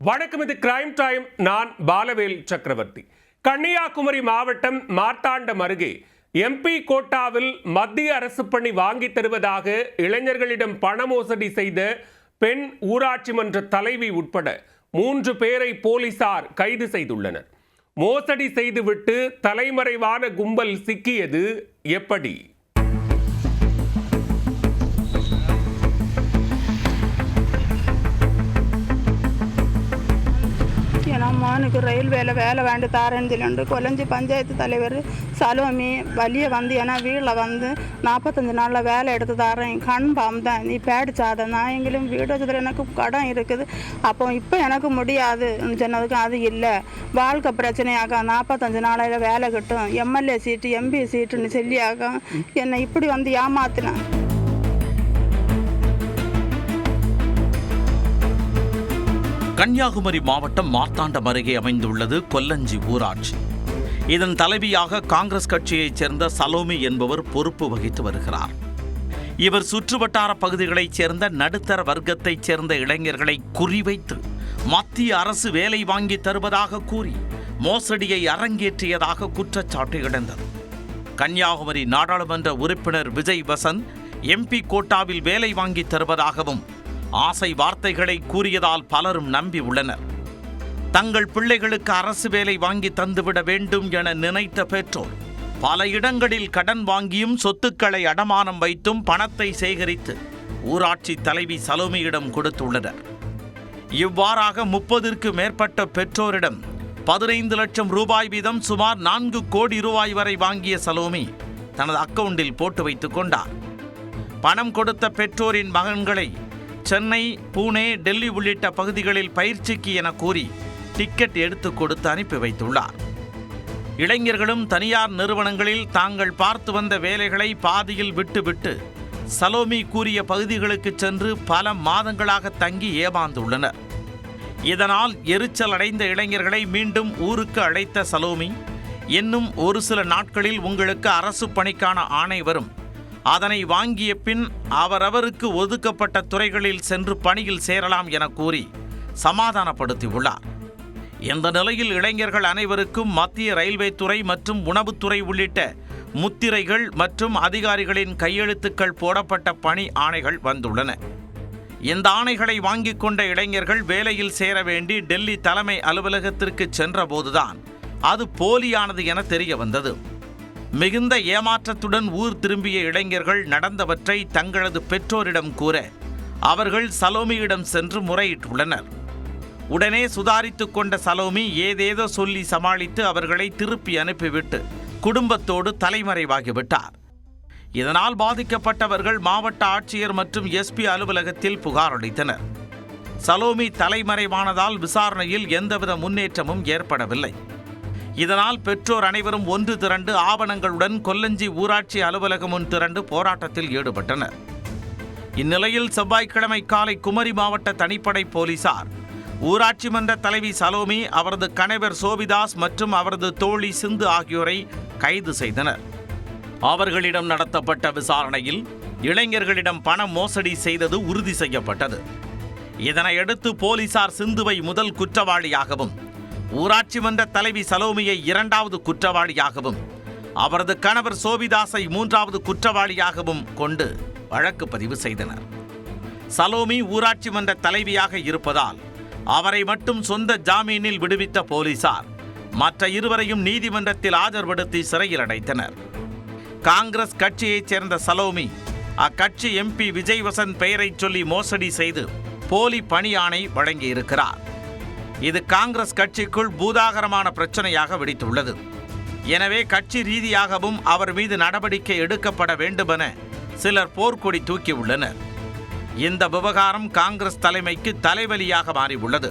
வணக்கம், இது crime time. நான் பாலவேல் சக்கரவர்த்தி. கன்னியாகுமரி மாவட்டம் மார்த்தாண்டம் அருகே எம்பி கோட்டாவில் மத்திய அரசு பணி வாங்கி தருவதாக இளைஞர்களிடம் பண மோசடி செய்த பெண் ஊராட்சி மன்ற தலைவி உட்பட 3 பேரை போலீசார் கைது செய்துள்ளனர். மோசடி செய்துவிட்டு தலைமறைவான கும்பல் சிக்கியது எப்படி? எனக்கு ரயில்வேல வேலை வேண்டி தாரேன்னு சொல்லிட்டு கொல்லஞ்சி பஞ்சாயத்து தலைவர் சலோமி வழியை வந்து ஏன்னா வீட்டில் வந்து 45 நாளில் வேலை எடுத்து தரேன், கண் பாம்புதான், நீ பேடிச்சாத, நான் எங்களும் வீடு வச்சதில் எனக்கு கடன் இருக்குது, அப்போ இப்போ எனக்கு முடியாது சொன்னதுக்கு அது இல்லை, வாழ்க்கை பிரச்சனையாக்கா 45 நாளையில் வேலை கிட்டும், எம்எல்ஏ சீட்டு எம்பி சீட்டுன்னு சொல்லியாக்கா என்னை இப்படி வந்து ஏமாத்தினேன். கன்னியாகுமரி மாவட்டம் மார்த்தாண்டம் அருகே அமைந்துள்ளது கொல்லஞ்சி ஊராட்சி. இதன் தலைவியாக காங்கிரஸ் கட்சியைச் சேர்ந்த சலோமி என்பவர் பொறுப்பு வகித்து வருகிறார். இவர் சுற்றுவட்டார பகுதிகளைச் சேர்ந்த நடுத்தர வர்க்கத்தைச் சேர்ந்த இளைஞர்களை குறிவைத்து மத்திய அரசு வேலை வாங்கி தருவதாக கூறி மோசடியை அரங்கேற்றியதாக குற்றச்சாட்டு எழுந்தது. கன்னியாகுமரி நாடாளுமன்ற உறுப்பினர் விஜய் வசந்த் எம்பி கோட்டாவில் வேலை வாங்கி தருவதாகவும் ஆசை வார்த்தைகளை கூறியதால் பலரும் நம்பி உள்ளனர். தங்கள் பிள்ளைகளுக்கு அரசு வேலை வாங்கி தந்துவிட வேண்டும் என நினைத்த பெற்றோர் பல இடங்களில் கடன் வாங்கியும் சொத்துக்களை அடமானம் வைத்தும் பணத்தை சேகரித்து ஊராட்சி தலைவி சலோமியிடம் கொடுத்துள்ளனர். இவ்வாறாக 30ற்கு மேற்பட்ட பெற்றோரிடம் 15 லட்சம் ரூபாய் வீதம் சுமார் 4 கோடி ரூபாய் வரை வாங்கிய சலோமி தனது அக்கவுண்டில் போட்டு வைத்துக் கொண்டார். பணம் கொடுத்த பெற்றோரின் மகன்களை சென்னை, பூனே, டெல்லி உள்ளிட்ட பகுதிகளில் பயிற்சிக்கு என கூறி டிக்கெட் எடுத்து கொடுத்து அனுப்பி வைத்துள்ளார். இளைஞர்களும் தனியார் நிறுவனங்களில் தாங்கள் பார்த்து வந்த வேலைகளை பாதியில் விட்டுவிட்டு சலோமி கூறிய பகுதிகளுக்கு சென்று பல மாதங்களாக தங்கி ஏமாந்துள்ளனர். இதனால் எரிச்சல் அடைந்த இளைஞர்களை மீண்டும் ஊருக்கு அழைத்த சலோமி, இன்னும் ஒரு சில நாட்களில் உங்களுக்கு அரசு பணிக்கான ஆணை வரும், அதனை வாங்கிய பின் அவரவருக்கு ஒதுக்கப்பட்ட துறைகளில் சென்று பணியில் சேரலாம் என கூறி சமாதானப்படுத்தியுள்ளார். இந்த நிலையில் இளைஞர்கள் அனைவருக்கும் மத்திய ரயில்வே துறை மற்றும் உணவுத்துறை உள்ளிட்ட முத்திரைகள் மற்றும் அதிகாரிகளின் கையெழுத்துக்கள் போடப்பட்ட பணி ஆணைகள் வந்துள்ளன. இந்த ஆணைகளை வாங்கிக் கொண்ட இளைஞர்கள் வேலையில் சேர வேண்டி டெல்லி தலைமை அலுவலகத்திற்கு சென்றபோதுதான் அது போலியானது என தெரிய வந்தது. மிகுந்த ஏமாற்றத்துடன் ஊர் திரும்பிய இளைஞர்கள் நடந்தவற்றை தங்களது பெற்றோரிடம் கூற அவர்கள் சலோமியிடம் சென்று முறையிட்டுள்ளனர். உடனே சுதாரித்துக் கொண்ட சலோமி ஏதேதோ சொல்லி சமாளித்து அவர்களை திருப்பி அனுப்பிவிட்டு குடும்பத்தோடு தலைமறைவாகிவிட்டார். இதனால் பாதிக்கப்பட்டவர்கள் மாவட்ட ஆட்சியர் மற்றும் எஸ்பி அலுவலகத்தில் புகார் அளித்தனர். சலோமி தலைமறைவானதால் விசாரணையில் எந்தவித முன்னேற்றமும் ஏற்படவில்லை. இதனால் பெற்றோர் அனைவரும் ஒன்று திரண்டு ஆவணங்களுடன் கொல்லஞ்சி ஊராட்சி அலுவலகம் முன் திரண்டு போராட்டத்தில் ஈடுபட்டனர். இந்நிலையில் செவ்வாய்க்கிழமை காலை குமரி மாவட்ட தனிப்படை போலீசார் ஊராட்சி மன்ற தலைவி சலோமி, அவரது கணவர் சோபிதாஸ் மற்றும் அவரது தோழி சிந்து ஆகியோரை கைது செய்தனர். அவர்களிடம் நடத்தப்பட்ட விசாரணையில் இளைஞர்களிடம் பண மோசடி செய்தது உறுதி செய்யப்பட்டது. இதனையடுத்து போலீசார் சிந்துவை முதல் குற்றவாளியாகவும் ஊராட்சி மன்ற தலைவி சலோமியை 2வது குற்றவாளியாகவும் அவரது கணவர் சோபிதாஸை 3வது குற்றவாளியாகவும் கொண்டு வழக்கு பதிவு செய்தனர். சலோமி ஊராட்சி மன்ற தலைவியாக இருப்பதால் அவரை மட்டும் சொந்த ஜாமீனில் விடுவித்த போலீசார் மற்ற இருவரையும் நீதிமன்றத்தில் ஆஜர்படுத்தி சிறையில் அடைத்தனர். காங்கிரஸ் கட்சியைச் சேர்ந்த சலோமி அக்கட்சி எம்பி விஜய் வசந்த் பெயரை சொல்லி மோசடி செய்து போலி பணி ஆணை வழங்கியிருக்கிறார். இது காங்கிரஸ் கட்சிக்குள் பூதாகரமான பிரச்சனையாக வெடித்துள்ளது. எனவே கட்சி ரீதியாகவும் அவர் மீது நடவடிக்கை எடுக்கப்பட வேண்டுமென சிலர் போர்க்கொடி தூக்கியுள்ளனர். இந்த விவகாரம் காங்கிரஸ் தலைமைக்கு தலைவலியாக மாறியுள்ளது.